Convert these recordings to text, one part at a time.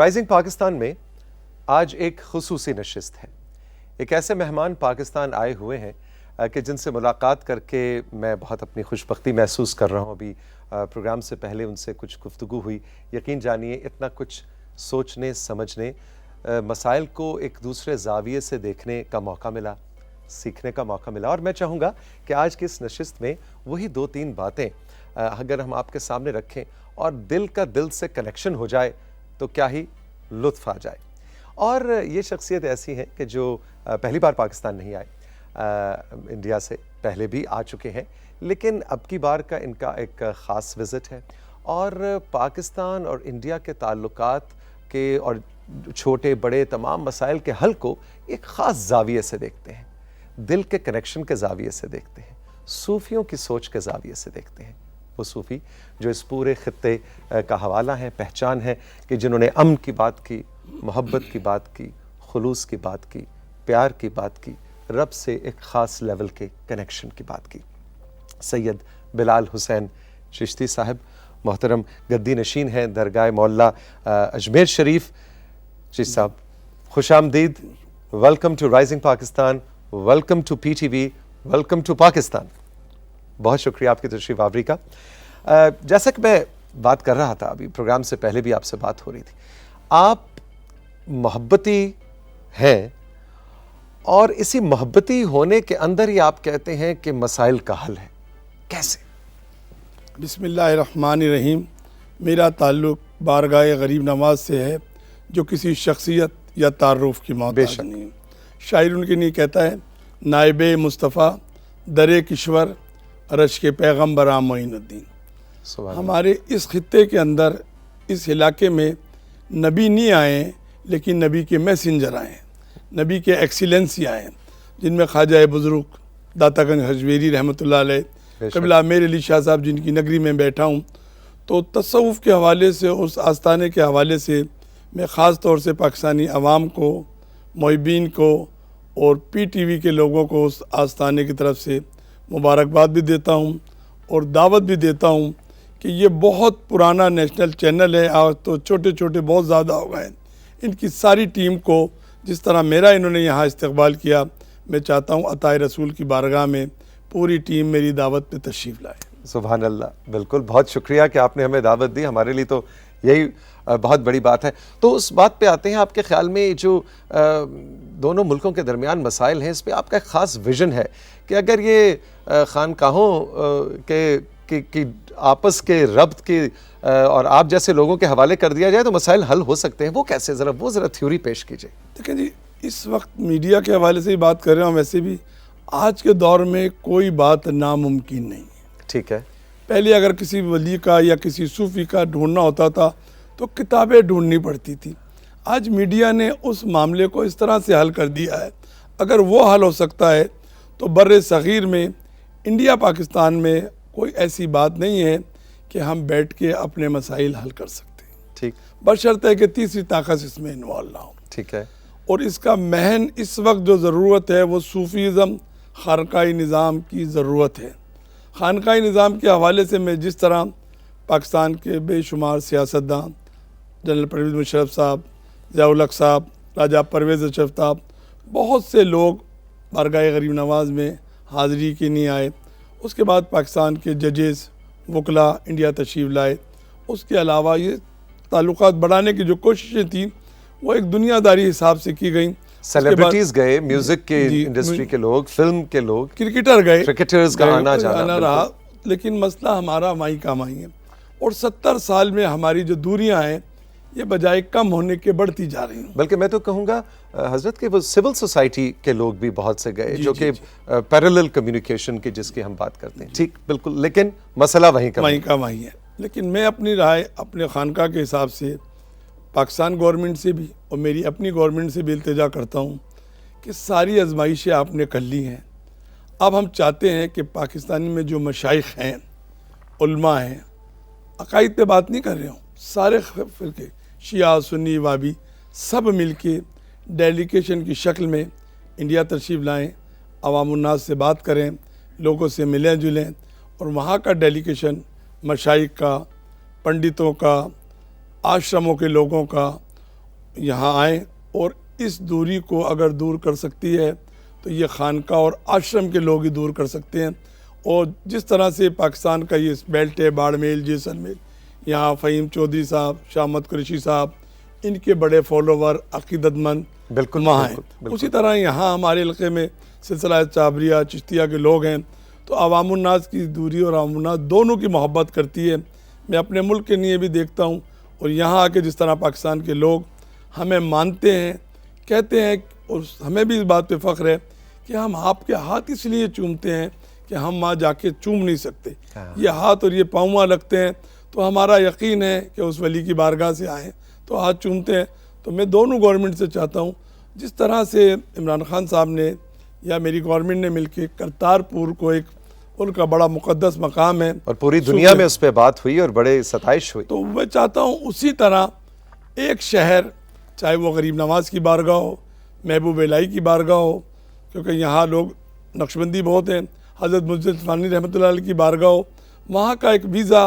Rising Pakistan में आज एक खुसूसी नशिस्त है। एक ऐसे मेहमान पाकिस्तान आए हुए हैं कि जिनसे मुलाकात करके मैं बहुत अपनी खुशबख्ती महसूस कर रहा हूँ। अभी प्रोग्राम से पहले उनसे कुछ गुफ्तगू हुई। यकीन जानिए इतना कुछ सोचने समझने, मसाइल को एक दूसरे ज़ाविये से देखने का मौका मिला, सीखने का मौका मिला। और मैं चाहूँगा कि आज की इस नशिस्त में वही 2-3 बातें अगर हम आपके सामने रखें और दिल का दिल से कनेक्शन हो जाए तो क्या ही लुत्फ़ आ जाए। और ये शख्सियत ऐसी हैं कि जो पहली बार पाकिस्तान नहीं आए, इंडिया से पहले भी आ चुके हैं, लेकिन अब की बार का इनका एक ख़ास विज़िट है और पाकिस्तान और इंडिया के ताल्लुकात के और छोटे बड़े तमाम मसाइल के हल को एक ख़ास ज़ाविये से देखते हैं, दिल के कनेक्शन के ज़ाविये से देखते हैं, सूफ़ियों की सोच के ज़ाविये से देखते हैं। वो सूफ़ी जो इस पूरे ख़ित्ते का हवाला है, पहचान है, कि जिन्होंने अमन की बात की, मोहब्बत की बात की, खुलूस की बात की, प्यार की बात की, रब से एक ख़ास लेवल के कनेक्शन की बात की। सैयद बिलाल हुसैन चिश्ती साहब मोहतरम गद्दी नशीन हैं दरगाह मौला अजमेर शरीफ। चिश्ती साहब खुश आमदीद, welcome to rising Pakistan, welcome to PTV, welcome to Pakistan. बहुत शुक्रिया आपकी तशरीफ़ आवरी का। जैसा कि मैं बात कर रहा था, अभी प्रोग्राम से पहले भी आपसे बात हो रही थी, आप मोहब्बती हैं और इसी मोहब्बती होने के अंदर ही आप कहते हैं कि मसाइल का हल है। कैसे? बिस्मिल्लाहिर्रहमानिर्रहीम। मेरा ताल्लुक़ बारगाह गरीब नवाज से है, जो किसी शख्सियत या तारुफ की मोहताज नहीं है। शायर उनके लिए कहता है, नाइबे मुस्तफ़ा दरे किश्वर रश के पैगम्बर मोइनुद्दीन। हमारे इस खित्ते के अंदर, इस इलाके में नबी नहीं आए, लेकिन नबी के मैसेंजर आए, नबी के एक्सीलेंसी आए, जिनमें ख्वाजा बुज़ुर्ग दातागंज हजवेरी रहमतुल्लाह अलैह, कबीला आमिर अली शाह साहब, जिनकी नगरी में बैठा हूँ। तो तसव्वुफ़ के हवाले से, उस आस्थाने के हवाले से मैं ख़ास तौर से पाकिस्तानी अवाम को, मुहिब्बीन को और PTV के लोगों को उस आस्थाने की तरफ से मुबारकबाद भी देता हूँ और दावत भी देता हूँ कि ये बहुत पुराना नेशनल चैनल है। आज तो छोटे छोटे बहुत ज़्यादा हो गए हैं। इनकी सारी टीम को जिस तरह मेरा इन्होंने यहाँ इस्तकबाल किया, मैं चाहता हूँ अताए रसूल की बारगाह में पूरी टीम मेरी दावत पे तशरीफ़ लाए। सुभान अल्लाह, बिल्कुल, बहुत शुक्रिया कि आपने हमें दावत दी। हमारे लिए तो यही बहुत बड़ी बात है। तो उस बात पे आते हैं, आपके ख्याल में जो दोनों मुल्कों के दरमियान मसाइल हैं, इस पे आपका एक ख़ास विज़न है कि अगर ये खानकाहों के आपस के रब्त के और आप जैसे लोगों के हवाले कर दिया जाए तो मसाइल हल हो सकते हैं। वो कैसे? ज़रा थ्योरी पेश कीजिए। देखें जी, इस वक्त मीडिया के हवाले से ही बात कर रहे हैं। वैसे भी आज के दौर में कोई बात नामुमकिन नहीं है। ठीक है। पहले अगर किसी वली का या किसी सूफ़ी का ढूंढना होता था तो किताबें ढूंढनी पड़ती थी। आज मीडिया ने उस मामले को इस तरह से हल कर दिया है, अगर वो हल हो सकता है तो बर्रे सग़ीर में, इंडिया पाकिस्तान में कोई ऐसी बात नहीं है कि हम बैठ के अपने मसाइल हल कर सकते हैं। ठीक। बशर्ते है कि तीसरी ताकत इसमें इन्वॉल्व ना हो। ठीक है। और इसका महन इस वक्त जो ज़रूरत है वो सूफ़ीज़म, खानकाही निज़ाम की ज़रूरत है। खानकाही निज़ाम के हवाले से मैं जिस तरह पाकिस्तान के बेशुमार सियासतदान, जनरल परवेज़ मुशर्रफ साहब, ज़िया-उल हक़ साहब, राजा परवेज़ अशरफ साहब, बहुत से लोग बारगाह गरीब नवाज़ में हाज़िरी के नहीं आए। उसके बाद पाकिस्तान के जजेस, वकला इंडिया तशरीफ़ लाए। उसके अलावा ये ताल्लुकात बढ़ाने की जो कोशिशें थी वो एक दुनियादारी हिसाब से की गई। सेलिब्रिटीज़ गए, म्यूज़िक के इंडस्ट्री के लोग, फिल्म के लोग, क्रिकेटर गए, क्रिकेटर्स का आना जाना रहा, लेकिन मसला हमारा माई का माई है। और 70 साल में हमारी जो दूरियां हैं ये बजाय कम होने के बढ़ती जा रही हैं। बल्कि मैं तो कहूँगा हजरत के वो सिविल सोसाइटी के लोग भी बहुत से गए, जो कि पैरेलल कम्युनिकेशन की जिसकी हम बात करते हैं। ठीक, बिल्कुल, लेकिन मसला वहीं का वहीं है। लेकिन मैं अपनी राय अपने खानका के हिसाब से पाकिस्तान गवर्नमेंट से भी और मेरी अपनी गवर्नमेंट से भी इल्तिजा करता हूँ कि सारी आजमाइशें आपने कर ली हैं। अब हम चाहते हैं कि पाकिस्तानी में जो मशाइख हैं, उलमा हैं, अकायद पे बात नहीं कर रहे हूँ, सारे फ़िरके, शिया, सुन्नी, वाबी, सब मिल के डेलीगेशन की शक्ल में इंडिया तशरीफ़ लाएँ, अवामुन्नास से बात करें, लोगों से मिलें जुलें और वहाँ का डेलीगेशन मशाइख का, पंडितों का, आश्रमों के लोगों का यहाँ आएँ और इस दूरी को अगर दूर कर सकती है तो ये खानका और आश्रम के लोग ही दूर कर सकते हैं। और जिस तरह से पाकिस्तान का ये बेल्ट है, बाड़मेर, जैसलमेर, यहाँ फ़हीम चौधरी साहब, शाह अहमद कुरैशी साहब, इनके बड़े फॉलोवर अकीदतमंद बिल्कुल वहाँ हैं। बिल्कुल। उसी तरह यहाँ हमारे इलाके में सिलसिला चाबरिया, चिश्तिया के लोग हैं। तो अवामुन्नास की दूरी और अवामुन्नास दोनों की मोहब्बत करती है। मैं अपने मुल्क के लिए भी देखता हूँ और यहाँ आके जिस तरह पाकिस्तान के लोग हमें मानते हैं, कहते हैं, और हमें भी इस बात पे फ़ख्र है कि हम आपके हाथ इसलिए चूमते हैं कि हम वहाँ जाके चूम नहीं सकते। ये हाथ और ये पाँव वहाँ लगते हैं तो हमारा यकीन है कि उस वली की बारगाह से आए तो हाथ चूमते हैं। तो मैं दोनों गवर्नमेंट से चाहता हूँ जिस तरह से इमरान खान साहब ने या मेरी गवर्नमेंट ने मिलकर करतारपुर को एक उनका बड़ा मुक़द्दस मकाम है और पूरी दुनिया में उस पर बात हुई और बड़े सताइश हुई, तो मैं चाहता हूँ उसी तरह एक शहर, चाहे वो गरीब नवाज की बारगाह हो, महबूब इलाही की बारगाह हो, क्योंकि यहाँ लोग नक्शबंदी बहुत हैं, हज़रत मुज्तबा फ़ानी रहमतुल्लाह अलैह की बारगाह हो, वहाँ का एक वीज़ा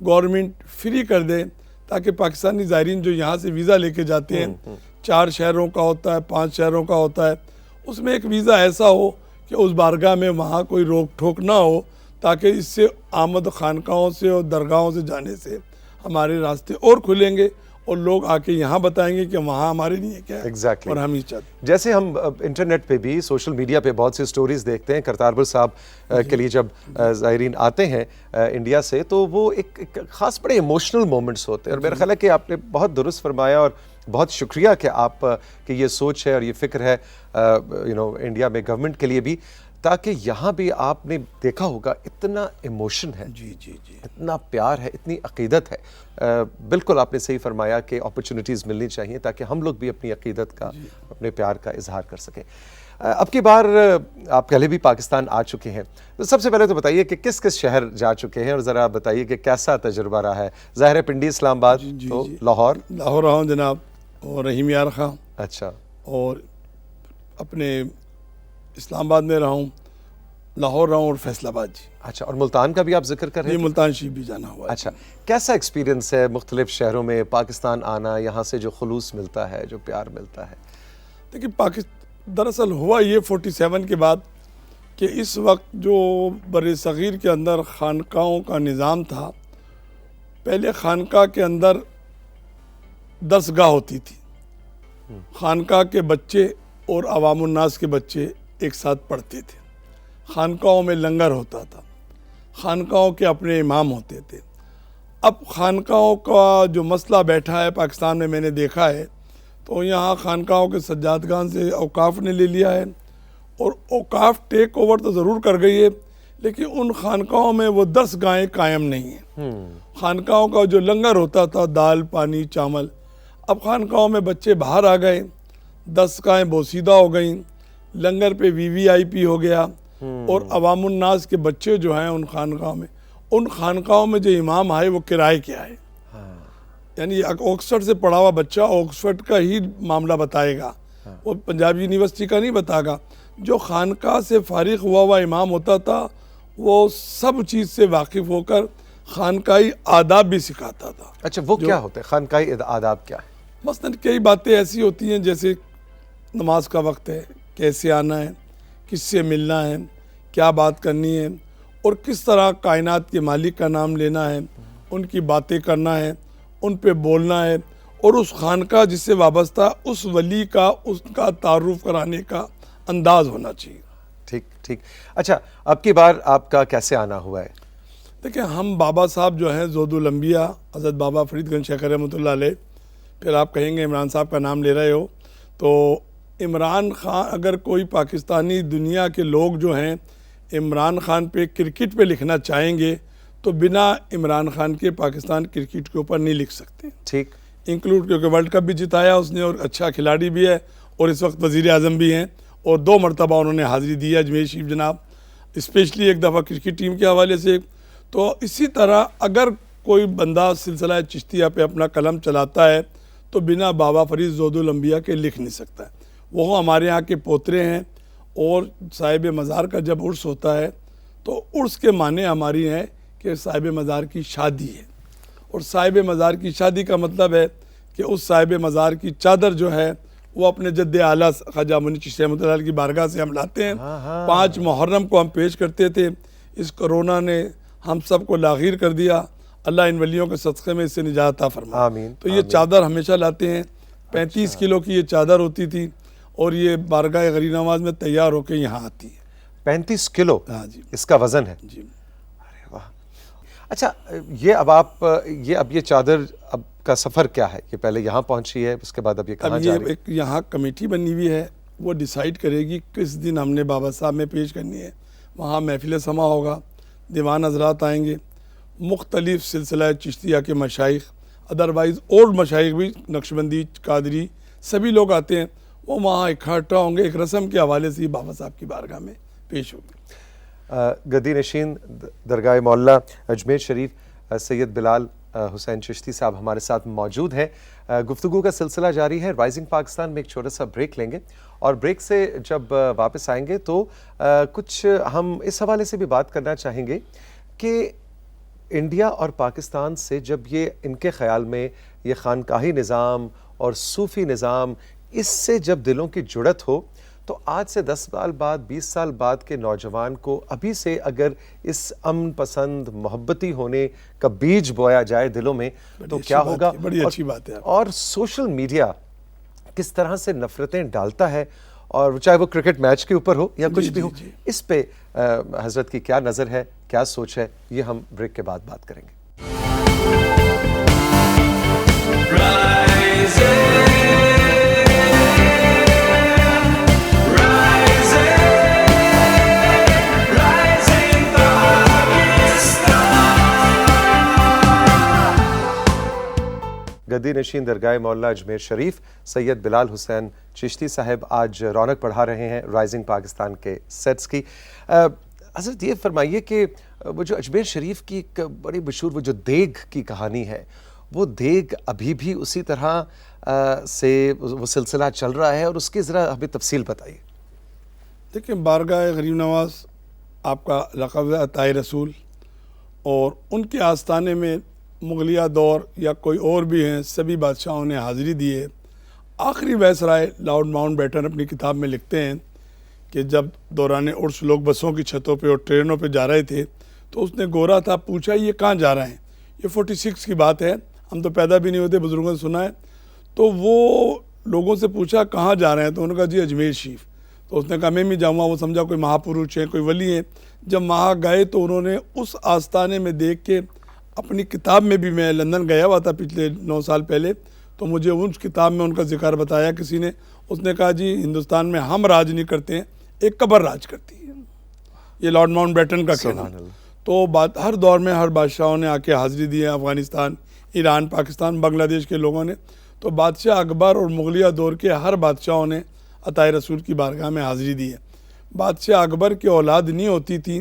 गवर्नमेंट फ्री कर दे ताकि पाकिस्तानी ज़ायरीन जो यहाँ से वीज़ा लेके जाते हैं, 4 शहरों का होता है, 5 शहरों का होता है, उसमें एक वीज़ा ऐसा हो कि उस बारगाह में वहाँ कोई रोक ठोक ना हो, ताकि इससे आमद खानकाहों से और दरगाहों से जाने से हमारे रास्ते और खुलेंगे और लोग आके यहाँ बताएंगे कि वहाँ हमारे लिए क्या है। Exactly. और हम ही चाहते। जैसे हम इंटरनेट पे भी, सोशल मीडिया पे बहुत सी स्टोरीज देखते हैं करतारपुर साहब के लिए जब ज़ायरीन आते हैं इंडिया से, तो वो एक ख़ास बड़े इमोशनल मोमेंट्स होते हैं। और मेरा ख्याल है कि आपने बहुत दुरुस्त फरमाया और बहुत शुक्रिया कि आप की ये सोच है और ये फ़िक्र है इंडिया में गवर्नमेंट के लिए भी, ताकि यहाँ भी आपने देखा होगा इतना इमोशन है, जी जी जी, इतना प्यार है, इतनी अकीदत है। बिल्कुल आपने सही फरमाया कि अपॉर्चुनिटीज़ मिलनी चाहिए ताकि हम लोग भी अपनी अकीदत का, अपने प्यार का इजहार कर सकें। अब की बार आप पहले भी पाकिस्तान आ चुके हैं, तो सबसे पहले तो बताइए कि किस किस शहर जा चुके हैं और ज़रा बताइए कि कैसा तजुर्बा रहा है। ज़ाहिर है पिंडी, इस्लामाबाद, तो लाहौर रहा हूँ जनाब, और रहीम यार खां, अच्छा, और अपने इस्लामाबाद में रहा हूँ, लाहौर रहा हूँ और फैसलाबाद। जी अच्छा, और मुल्तान का भी आप जिक्र कर रहे ये हैं? मुल्तान शरीफ भी जाना हुआ है। अच्छा, कैसा एक्सपीरियंस है मुख्तलिफ शहरों में पाकिस्तान आना, यहाँ से जो खुलूस मिलता है, जो प्यार मिलता है? देखिए, दरअसल हुआ ये 47 के बाद कि इस वक्त जो बर-ए-सग़ीर के अंदर खानकाहों का निज़ाम था, पहले खानका के अंदर दरसगाह होती थी, खानका के बच्चे और अवामुन्नास के बच्चे एक साथ पढ़ते थे, खानकाहों में लंगर होता था, खानकाहों के अपने इमाम होते थे। अब खानकाहों का जो मसला बैठा है पाकिस्तान में, मैंने देखा है, तो यहाँ खानकाहों के सज्जादगान से औकाफ़ ने ले लिया है, और औकाफ़ टेक ओवर तो ज़रूर कर गई है, लेकिन उन खानकाहों में वो दरसगाहें कायम नहीं हैं। खानकाहों का जो लंगर होता था, दाल, पानी, चावल, अब खानकाहों में बच्चे बाहर आ गए, दरसगाहें बोसीदा हो गई, लंगर पे VVIP हो गया, और अवामुन्नास के बच्चे जो हैं उन खानकाहों में जो इमाम आए वो किराए के आए। यानी ऑक्सफर्ड से पढ़ा हुआ बच्चा ऑक्सफर्ड का ही मामला बताएगा, वो पंजाब यूनिवर्सिटी का नहीं बताएगा। जो खानका से फारिग हुआ इमाम होता था, वो सब चीज़ से वाकिफ़ होकर खानकाई आदाब भी सिखाता था। अच्छा, वो क्या होते हैं खानकाई आदाब, क्या है? मसलन कई बातें ऐसी होती हैं, जैसे नमाज का वक्त है, कैसे आना है, किससे मिलना है, क्या बात करनी है, और किस तरह कायनात के मालिक का नाम लेना है, उनकी बातें करना है, उन पे बोलना है, और उस खानका जिससे वाबस्ता उस वली का, उसका तारुफ कराने का अंदाज़ होना चाहिए। ठीक ठीक। अच्छा, अब की बार आपका कैसे आना हुआ है? देखिए, हम बाबा साहब जो हैं ज़ोदुल अंबिया हज़रत बाबा फरीदगंज शेख रहमतुल्लाह अलैह, फिर आप कहेंगे इमरान साहब का नाम ले रहे हो, तो इमरान खान, अगर कोई पाकिस्तानी दुनिया के लोग जो हैं इमरान खान पे क्रिकेट पे लिखना चाहेंगे तो बिना इमरान खान के पाकिस्तान क्रिकेट के ऊपर नहीं लिख सकते। ठीक, इंक्लूड क्योंकि वर्ल्ड कप भी जिताया उसने और अच्छा खिलाड़ी भी है, और इस वक्त वज़ीर आज़म भी हैं, और 2 मरतबा उन्होंने हाज़िरी दी है अजमेर शरीफ जनाब, स्पेशली एक दफ़ा क्रिकेट टीम के हवाले से। तो इसी तरह अगर कोई बंदा सिलसिला चिश्तिया पे अपना कलम चलाता है तो बिना बाबा फरीद ज़ोदुल अंबिया के लिख नहीं सकता है। वो हमारे यहाँ के पोतरे हैं, और साहिब मज़ार का जब उर्स होता है तो उर्स के माने हमारी हैं कि साहिब मज़ार की शादी है, और साहिब मज़ार की शादी का मतलब है कि उस साहिब मज़ार की चादर जो है वो अपने जद्द आला ख्वाजा मुनी चिश्ती रहमतुल्लाह अलैह की बारगाह से हम लाते हैं। 5 मुहर्रम को हम पेश करते थे। इस कोरोना ने हम सबको लाग़िर कर दिया। अल्लाह इन वलियों के सदक़े में इससे निजात अता फरमाए। आमीन, तो ये चादर हमेशा लाते हैं। 35 किलो की ये चादर होती थी और ये बारगाह गरीब नवाज में तैयार होकर यहाँ आती है। 35 किलो हाँ जी, इसका वजन है जी। अरे वाह। अच्छा, ये अब ये चादर अब का सफ़र क्या है? ये पहले यहाँ पहुँची है, उसके बाद अब ये कहाँ जा रही है? एक यहाँ कमेटी बनी हुई है, वो डिसाइड करेगी किस दिन हमने बाबा साहब में पेश करनी है। वहाँ महफिल समा होगा, दीवान हजरात आएंगे, मुख्तलिफ सिलसिला चिश्तिया के मशाइख, अदरवाइज़ और मशाइख भी, नक्शबंदी, कादरी, सभी लोग आते हैं। वो वहाँ इकट्ठा होंगे, एक रस्म के हवाले से बाबा साहब की बारगाह में पेश होगी। गद्दी नशीन दरगाह मौला अजमेर शरीफ सैयद बिलाल हुसैन चिश्ती साहब हमारे साथ मौजूद हैं। गुफ्तगू का सिलसिला जारी है। राइजिंग पाकिस्तान में एक छोटा सा ब्रेक लेंगे और ब्रेक से जब वापस आएंगे तो कुछ हम इस हवाले से भी बात करना चाहेंगे कि इंडिया और पाकिस्तान से जब ये इनके ख़्याल में ये खानकाही निज़ाम और सूफ़ी निज़ाम, इससे जब दिलों की जुड़त हो, तो आज से 10 साल बाद, 20 साल बाद के नौजवान को अभी से अगर इस अमन पसंद, मोहब्बती होने का बीज बोया जाए दिलों में, तो क्या होगा? बड़ी अच्छी बात है। और सोशल मीडिया किस तरह से नफ़रतें डालता है, और चाहे वो क्रिकेट मैच के ऊपर हो या कुछ भी हो, इस पे हज़रत की क्या नज़र है, क्या सोच है, ये हम ब्रेक के बाद बात करेंगे। गद्दी नशीन दरगाह मौला अजमेर शरीफ सैयद बिलाल हुसैन चिश्ती साहब आज रौनक बढ़ा रहे हैं राइजिंग पाकिस्तान के सेट्स की। हज़रत ये फरमाइए कि वो जो अजमेर शरीफ की एक बड़ी मशहूर वो जो देग की कहानी है, वो देग अभी भी उसी तरह से वो सिलसिला चल रहा है, और उसकी ज़रा हमें तफसील बताइए। देखिए, बारगाह गरीब नवाज आपका लक़ब है अताए रसूल, और उनके आस्थाने में मुगलिया दौर या कोई और भी हैं, सभी बादशाहों ने हाज़िरी दी है। आखिरी वायसराय लॉर्ड माउंटबेटन अपनी किताब में लिखते हैं कि जब दौरान उर्स लोग बसों की छतों पे और ट्रेनों पे जा रहे थे, तो उसने गोरा था, पूछा ये कहाँ जा रहे हैं? ये 46 की बात है, हम तो पैदा भी नहीं होते, बुज़ुर्गों से सुना है। तो वो लोगों से पूछा कहाँ जा रहे हैं, तो उन्होंने कहा जी अजमेर शरीफ। तो उसने कहा मैं भी जाऊँगा। वो समझा कोई महापुरुष है, कोई वली है। जब वहाँ गए तो उन्होंने उस आस्थाने में देख के, अपनी किताब में भी, मैं लंदन गया हुआ था पिछले 9 साल पहले, तो मुझे उस किताब में उनका जिक्र बताया किसी ने। उसने कहा जी हिंदुस्तान में हम राज नहीं करते हैं, एक कब्र राज करती है। ये लॉर्ड माउंटबेटन का कहना। तो बात हर दौर में हर बादशाहों ने आके हाज़िरी दी है, अफ़गानिस्तान, ईरान, पाकिस्तान, बांग्लादेश के लोगों ने। तो बादशाह अकबर और मुगलिया दौर के हर बादशाहों ने अताए रसूल की बारगाह में हाज़िरी दी है। बादशाह अकबर की औलाद नहीं होती थी,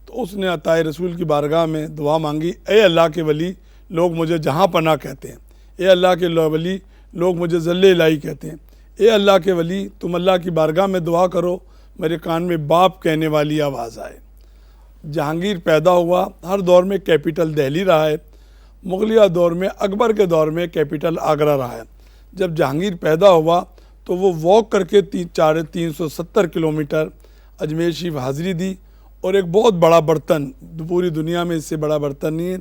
तो उसने अताए रसूल की बारगाह में दुआ मांगी, ए अल्लाह के वली, लोग मुझे जहाँ पनाह कहते हैं। ए अल्लाह के वली, लोग मुझे ज़ल्ले इलाही कहते हैं। ए अल्लाह के वली, तुम अल्लाह की बारगाह में दुआ करो, मेरे कान में बाप कहने वाली आवाज़ आए। जहांगीर पैदा हुआ, हर दौर में कैपिटल दिल्ली रहा है। मुगलिया दौर में, अकबर के दौर में कैपिटल आगरा रहा है। जब जहांगीर पैदा हुआ तो वो वॉक करके 370 किलोमीटर अजमेर शरीफ हाज़िरी दी, और एक बहुत बड़ा बर्तन, पूरी दुनिया में इससे बड़ा बर्तन नहीं है,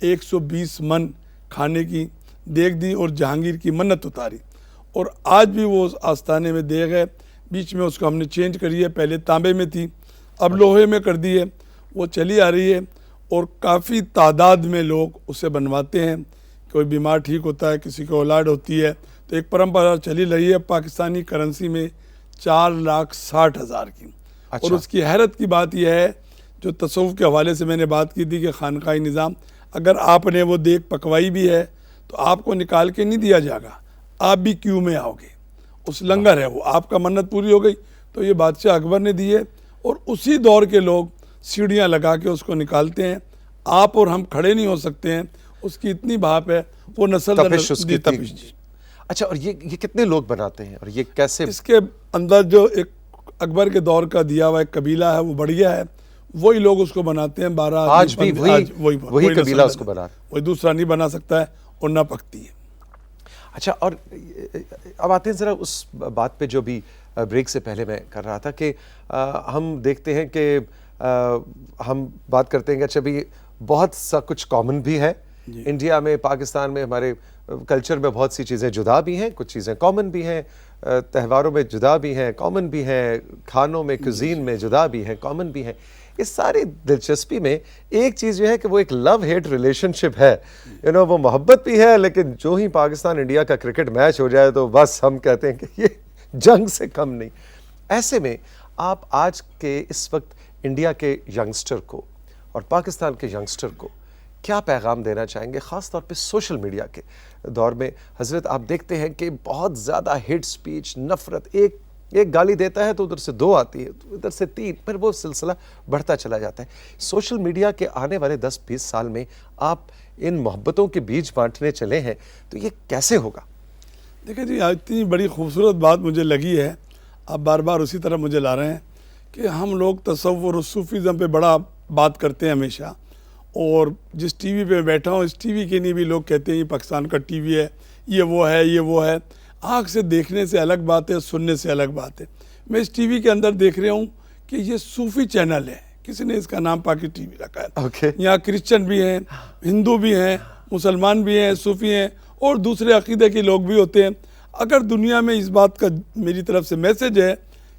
120 मन खाने की देग दी और जहांगीर की मन्नत उतारी। और आज भी वो आस्थाने में देग है। बीच में उसको हमने चेंज करी है, पहले तांबे में थी, अब लोहे में कर दी है। वो चली आ रही है और काफ़ी तादाद में लोग उसे बनवाते हैं। कोई बीमार ठीक होता है, किसी को औलाद होती है, तो एक परंपरा चली रही है पाकिस्तानी करेंसी में 4,60,000 की। अच्छा। और उसकी हैरत की बात यह है, जो तसव्वुफ़ के हवाले से मैंने बात की थी कि खानकाही निज़ाम, अगर आपने वो देग पकवाई भी है तो आपको निकाल के नहीं दिया जाएगा, आप भी क्यू में आओगे। उस लंगर है वो, आपका मन्नत पूरी हो गई। तो ये बादशाह अकबर ने दी है, और उसी दौर के लोग सीढ़ियाँ लगा के उसको निकालते हैं। आप और हम खड़े नहीं हो सकते हैं, उसकी इतनी भाप है, वो नस्ल तपिश उसकी तपिश। अच्छा, और ये कितने लोग बनाते हैं और ये कैसे? इसके अंदर जो एक अकबर के दौर का दिया हुआ एक कबीला है, वो बढ़ गया है, वही लोग उसको बनाते हैं। 12 आज भी वही कबीला उसको बना, वही दूसरा नहीं बना सकता है, और ना पकती है। अच्छा, और अब आते हैं ज़रा उस बात पे जो भी ब्रेक से पहले मैं कर रहा था कि हम देखते हैं कि हम बात करते हैं कि अच्छा भी बहुत सा कुछ कॉमन भी है इंडिया में, पाकिस्तान में, हमारे कल्चर में बहुत सी चीज़ें जुदा भी हैं, कुछ चीज़ें कॉमन भी हैं, त्योहारों में जुदा भी हैं, कॉमन भी हैं, खानों में, कुजीन में जुदा भी हैं, कॉमन भी हैं। इस सारी दिलचस्पी में एक चीज़ जो है कि वो एक लव हेट रिलेशनशिप है, वो मोहब्बत भी है, लेकिन जो ही पाकिस्तान इंडिया का क्रिकेट मैच हो जाए तो बस हम कहते हैं कि ये जंग से कम नहीं। ऐसे में आप आज के इस वक्त इंडिया के यंगस्टर को और पाकिस्तान के यंगस्टर को क्या पैगाम देना चाहेंगे, ख़ास तौर पे सोशल मीडिया के दौर में? हज़रत, आप देखते हैं कि बहुत ज़्यादा हेट स्पीच, नफ़रत, एक गाली देता है तो उधर से 2 आती है, तो इधर से 3, फिर वो सिलसिला बढ़ता चला जाता है। सोशल मीडिया के आने वाले 10-20 साल में आप इन मोहब्बतों के बीज बांटने चले हैं तो ये कैसे होगा? देखिए जी, इतनी बड़ी खूबसूरत बात मुझे लगी है, आप बार बार उसी तरह मुझे ला रहे हैं कि हम लोग तसव्वुर और सूफीज़म पे बड़ा बात करते हैं हमेशा, और जिस टीवी पे बैठा हूँ इस टीवी के लिए भी लोग कहते हैं ये पाकिस्तान का टीवी है, ये वो है। आँख से देखने से अलग बात है, सुनने से अलग बात है। मैं इस टीवी के अंदर देख रहा हूँ कि ये सूफ़ी चैनल है, किसी ने इसका नाम पाकि टीवी रखा है। यहाँ क्रिश्चियन भी हैं, हिंदू भी हैं, मुसलमान भी हैं, सूफ़ी हैं और दूसरे अक़ीदे के लोग भी होते हैं। अगर दुनिया में इस बात का मेरी तरफ से मैसेज है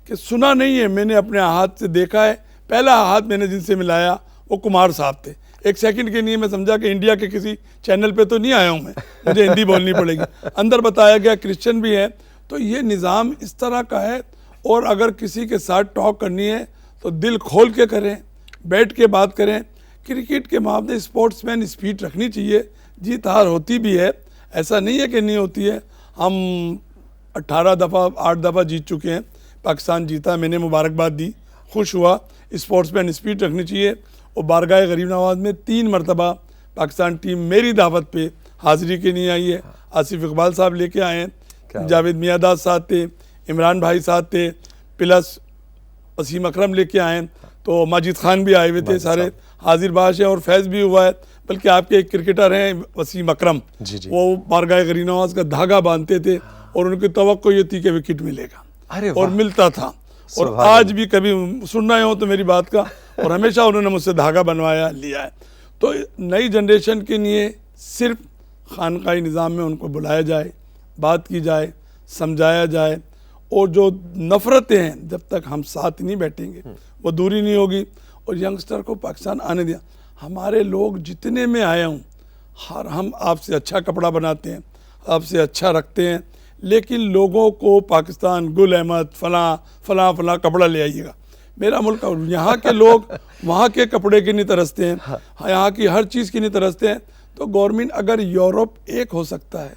कि सुना नहीं है, मैंने अपने हाथ से देखा है। पहला हाथ मैंने जिनसे मिलाया वो कुमार साहब थे। एक सेकंड के लिए मैं समझा कि इंडिया के किसी चैनल पे तो नहीं आया हूँ मैं, मुझे हिंदी बोलनी पड़ेगी। अंदर बताया गया क्रिश्चियन भी है। तो ये निज़ाम इस तरह का है, और अगर किसी के साथ टॉक करनी है तो दिल खोल के करें, बैठ के बात करें। क्रिकेट के मामले स्पोर्ट्समैन स्पीड रखनी चाहिए, जीत हार होती भी है, ऐसा नहीं है कि नहीं होती है। हम 18 दफ़ा 8 दफ़ा जीत चुके हैं, पाकिस्तान जीता, मैंने मुबारकबाद दी, खुश हुआ। स्पोर्ट्समैन स्पीड रखनी चाहिए। और बारगाह गरीब नवाज में 3 मरतबा पाकिस्तान टीम मेरी दावत पे हाज़िरी के लिए आई है। आसिफ इकबाल साहब लेके आए हैं, जावेद मियादाद साथ थे, इमरान भाई साथ थे, प्लस वसीम अकरम लेके आए हैं, तो माजिद खान भी आए हुए थे, सारे हाजिर बाश हैं। और फैज़ भी हुआ है, बल्कि आपके एक क्रिकेटर हैं वसीम अकरम, वो बारगाह गरीब नवाज का धागा बांधते थे और उनकी तवक्को ये थी कि विकेट मिलेगा, और मिलता था। और आज भी कभी सुनना हो तो मेरी बात का, और हमेशा उन्होंने मुझसे धागा बनवाया, लिया है। तो नई जनरेशन के लिए सिर्फ खानकाही निज़ाम में उनको बुलाया जाए, बात की जाए, समझाया जाए, और जो नफ़रतें हैं जब तक हम साथ नहीं बैठेंगे वो दूरी नहीं होगी। और यंगस्टर को पाकिस्तान आने दिया। हमारे लोग जितने में आए हूँ, हम आपसे अच्छा कपड़ा बनाते हैं, आपसे अच्छा रखते हैं, लेकिन लोगों को पाकिस्तान गुल अहमद फलां कपड़ा ले आइएगा, मेरा मुल्क। यहाँ के लोग वहाँ के कपड़े के नहीं तरसते हैं, यहाँ की हर चीज़ की नहीं तरसते हैं। तो गवर्नमेंट, अगर यूरोप एक हो सकता है,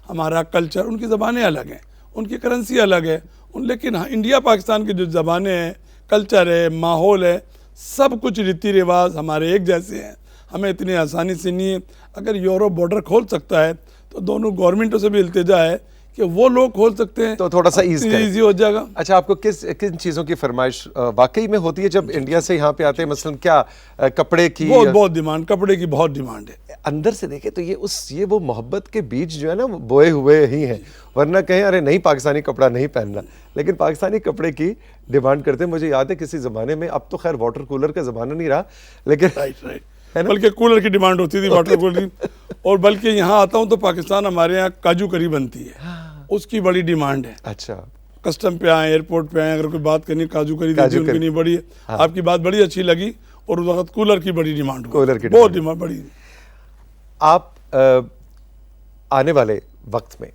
हमारा कल्चर, उनकी ज़बानें अलग हैं, उनकी करेंसी अलग है, लेकिन इंडिया पाकिस्तान की जो ज़बानें हैं, कल्चर है, माहौल है, सब कुछ रीति रिवाज हमारे एक जैसे हैं। हमें इतनी आसानी से नहीं है। अगर यूरोप बॉर्डर खोल सकता है तो दोनों गवर्नमेंटों से भी इल्तिजा है कि वो लोग खोल सकते हैं, तो थोड़ा सा ईजी हो जाएगा। अच्छा, आपको किन चीज़ों की फरमाइश वाकई में होती है जब इंडिया से यहाँ पे आते हैं? मसलन क्या कपड़े की बहुत डिमांड, कपड़े की बहुत डिमांड है। अंदर से देखें तो ये वो मोहब्बत के बीज जो है ना, बोए हुए ही हैं। वरना कहें अरे नहीं पाकिस्तानी कपड़ा नहीं पहनना, लेकिन पाकिस्तानी कपड़े की डिमांड करते हैं। मुझे याद है किसी ज़माने में, अब तो खैर वाटर कूलर का ज़माना नहीं रहा, लेकिन राइट, बल्कि कूलर की डिमांड होती थी, वाटर कूलर की। और बल्कि यहाँ आता हूँ तो पाकिस्तान, हमारे यहाँ काजू करी बनती है, उसकी बड़ी डिमांड है। अच्छा, कस्टम पे आए, एयरपोर्ट पे आए, अगर कोई बात करनी, काजू करी उनकी नहीं बड़ी। आपकी बात बड़ी अच्छी लगी। और उस वक्त कूलर की बड़ी डिमांड, कूलर की बहुत डिमांड बड़ी। आप आने वाले वक्त में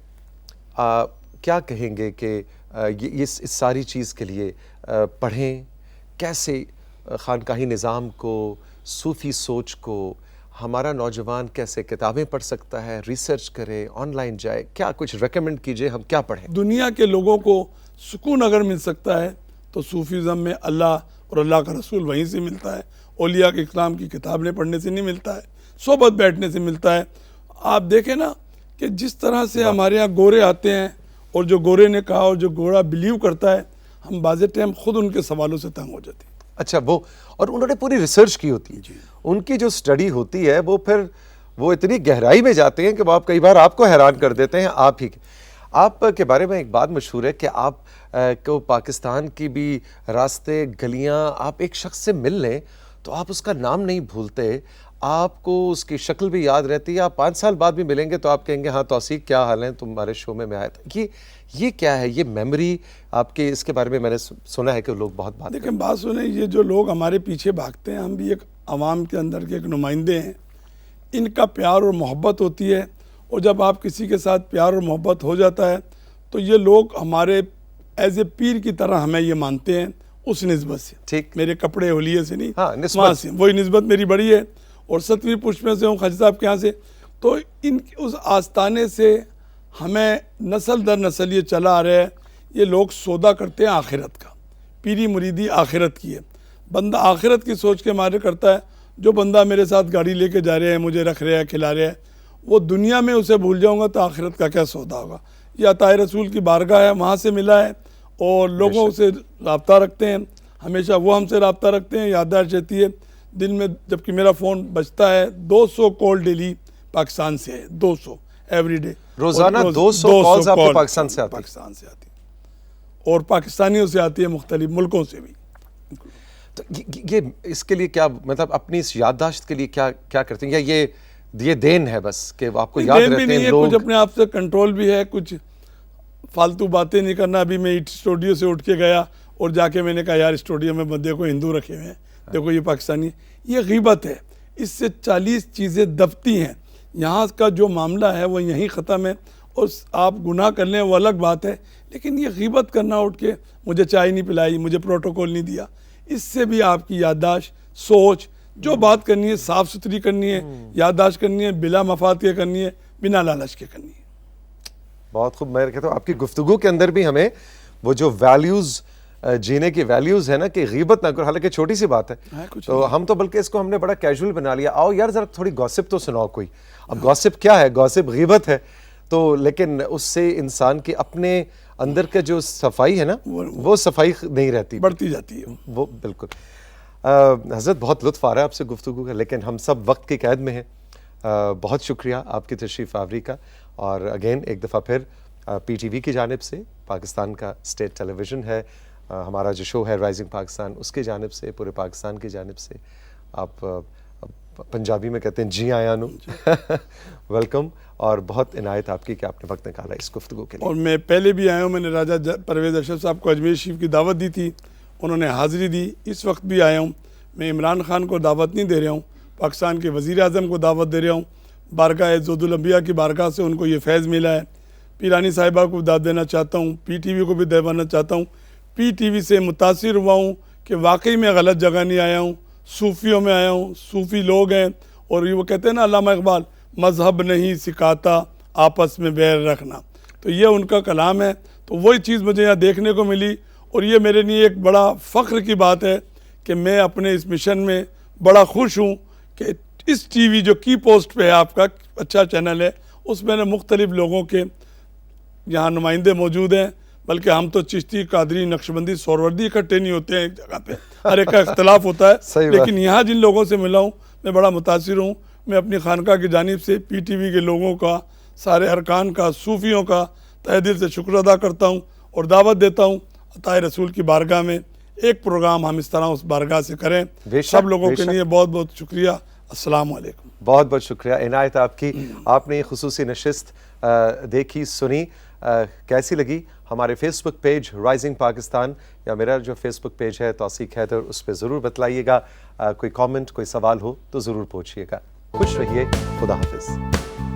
क्या कहेंगे कि इस सारी चीज़ के लिए पढ़ें कैसे? खानकाही निज़ाम को, सूफ़ी सोच को हमारा नौजवान कैसे किताबें पढ़ सकता है, रिसर्च करे, ऑनलाइन जाए, क्या कुछ रेकमेंड कीजिए, हम क्या पढ़ें? दुनिया के लोगों को सुकून अगर मिल सकता है तो सूफीज़म में अल्लाह और अल्लाह का रसूल वहीं से मिलता है। औलिया के इस्लाम की किताबें पढ़ने से नहीं मिलता है, सोबत बैठने से मिलता है। आप देखें ना कि जिस तरह से हमारे यहाँ गोरे आते हैं, और जो गोरे ने कहा और जो गोरा बिलीव करता है, हम बाज़े टाइम खुद उनके सवालों से तंग हो जाते हैं। अच्छा, वो, और उन्होंने पूरी रिसर्च की होती है, उनकी जो स्टडी होती है वो फिर वो इतनी गहराई में जाते हैं कि वो आप कई बार आपको हैरान कर देते हैं। आप के बारे में एक बात मशहूर है कि आप को पाकिस्तान की भी रास्ते गलियां, आप एक शख्स से मिल लें तो आप उसका नाम नहीं भूलते, आपको उसकी शक्ल भी याद रहती है। आप 5 साल बाद भी मिलेंगे तो आप कहेंगे हाँ तौसीक क्या हाल है, तुम्हारे शो में मैं आया था। ये क्या है, ये मेमोरी आपके, इसके बारे में मैंने सुना है कि लोग बहुत बात देखिए बात सुने, ये जो लोग हमारे पीछे भागते हैं, हम भी एक आवाम के अंदर के एक नुमाइंदे हैं। इनका प्यार और मोहब्बत होती है, और जब आप किसी के साथ प्यार और मोहब्बत हो जाता है तो ये लोग हमारे एज ए पीर की तरह हमें ये मानते हैं, उस निस्बत से। ठीक, मेरे कपड़े होलिये से नहीं, हाँ, वहाँ से वही निस्बत मेरी बड़ी है। और 7वीं पुष्प में से हूँ खाजी साहब के यहाँ से, तो इन उस आस्थाने से हमें नस्ल दर नस्ल ये चला आ रहा है। ये लोग सौदा करते हैं आखिरत का, पीरी मुरीदी आखिरत की है। बंदा आखिरत की सोच के मारे करता है। जो बंदा मेरे साथ गाड़ी लेके जा रहे हैं, मुझे रख रहे हैं, खिला रहे हैं, वो दुनिया में उसे भूल जाऊंगा तो आखिरत का क्या सौदा होगा। ये अताए रसूल की बारगाह है, वहाँ से मिला है, और लोगों से रब्ता रखते हैं, हमेशा वो हमसे रब्ता रखते हैं। याददाश्त रहती है दिन में, जबकि मेरा फ़ोन बजता है 200 कॉल डेली पाकिस्तान से है, 200 एवरीडे, रोजाना 200 कॉल्स आपको पाकिस्तान से आती है, और पाकिस्तानियों से आती है, मुख्तलिफ मुल्कों से भी। तो ये इसके लिए क्या, मतलब अपनी इस याददाश्त के लिए क्या क्या करते हैं, या ये देन है बस कि आपको याद रहते हैं लोग? कुछ अपने आप से कंट्रोल भी है, कुछ फालतू बातें नहीं करना। अभी मैं स्टूडियो से उठ के गया और जाके मैंने कहा यार स्टूडियो में बंदे को हिंदू रखे हुए हैं, देखो ये पाकिस्तानी, ये गीबत है। इससे 40 चीज़ें दबती हैं। यहाँ का जो मामला है वो यहीं ख़त्म है, और आप गुनाह कर लें वो अलग बात है, लेकिन ये गीबत करना उठ के, मुझे चाय नहीं पिलाई, मुझे प्रोटोकॉल नहीं दिया, इससे भी आपकी याददाश्त, सोच, जो बात करनी है साफ़ सुथरी करनी है, याददाश्त करनी है, बिला मफाद के करनी है, बिना लालच के करनी है। बहुत खूब। मैं कहता हूँ आपकी गुफ्तगू के अंदर भी हमें वो जो वैल्यूज़, जीने की वैल्यूज़ है ना, कि गीबत ना करो, हालांकि छोटी सी बात है, तो हम तो बल्कि इसको हमने बड़ा कैजुअल बना लिया। आओ यार ज़रा थोड़ी गॉसिप तो सुनाओ कोई। अब गॉसिप क्या है, गॉसिप गीबत है, तो लेकिन उससे इंसान के अपने अंदर का जो सफाई है ना, वो सफाई नहीं रहती, बढ़ती जाती है वो। बिल्कुल हज़रत, बहुत लुत्फ़ आ रहा है आपसे गुफ्तगू का, लेकिन हम सब वक्त की कैद में हैं। बहुत शुक्रिया आपकी तशरीफ़ आवरी का, और अगेन एक दफ़ा फिर PTV की जानिब से, पाकिस्तान का स्टेट टेलीविज़न है, हमारा जो शो है राइजिंग पाकिस्तान, उसकी जानिब से, पूरे पाकिस्तान की जानिब से आप पंजाबी में कहते हैं जी आया नु वेलकम, और बहुत इनायत आपकी कि आपने वक्त निकाला इस गुफ्तगू के लिए। और मैं पहले भी आया हूँ, मैंने राजा परवेज़ अशरफ साहब को अजमेर शरीफ की दावत दी थी, उन्होंने हाज़िरी दी। इस वक्त भी आया हूँ, मैं इमरान खान को दावत नहीं दे रहा हूँ, पाकिस्तान के वज़ीर आज़म को दावत दे रहा हूँ। बारगाह ज़ोदुल अंबिया की बारगाह से उनको ये फैज़ मिला है। पीरानी साहिबा को दाद देना चाहता हूँ, PTV को भी देवाना चाहता हूँ। PTV से मुतासिर हुआ हूँ कि वाकई में गलत जगह नहीं आया हूँ, सूफ़ियों में आया हूँ, सूफ़ी लोग हैं, और ये वो कहते हैं ना अल्लामा इकबाल, मज़हब नहीं सिखाता आपस में बैर रखना, तो ये उनका कलाम है। तो वही चीज़ मुझे यहाँ देखने को मिली, और ये मेरे लिए एक बड़ा फ़ख्र की बात है कि मैं अपने इस मिशन में बड़ा खुश हूँ कि इस TV जो की पोस्ट पे है, आपका अच्छा चैनल है, उसमें मुख्तलिफ़ लोगों के यहाँ नुमाइंदे मौजूद हैं। बल्कि हम तो चिश्ती, कादरी, नक्शबंदी, सोहरवर्दी इकट्ठे नहीं होते हैं एक जगह पे, हर एक का इख्तलाफ होता है, लेकिन यहाँ जिन लोगों से मिला हूँ मैं बड़ा मुतासिर हूँ। मैं अपनी खानका की जानिब से PTV के लोगों का, सारे अरकान का, सूफ़ियों का तहे दिल से शुक्र अदा करता हूँ, और दावत देता हूँ अताए रसूल की बारगाह में एक प्रोग्राम हम इस तरह उस बारगाह से करें। सब लोगों के लिए बहुत बहुत शुक्रिया। अस्सलाम वालेकुम। बहुत बहुत शुक्रिया इनायत आपकी। आपने खुसूसी नशिस्त देखी, सुनी, कैसी लगी? हमारे फेसबुक पेज राइजिंग पाकिस्तान, या मेरा जो फेसबुक पेज है तौसीक हैदर, उस पर ज़रूर बतलाइएगा। कोई कमेंट, कोई सवाल हो तो ज़रूर पूछिएगा। खुश रहिए, खुदा हाफिज़।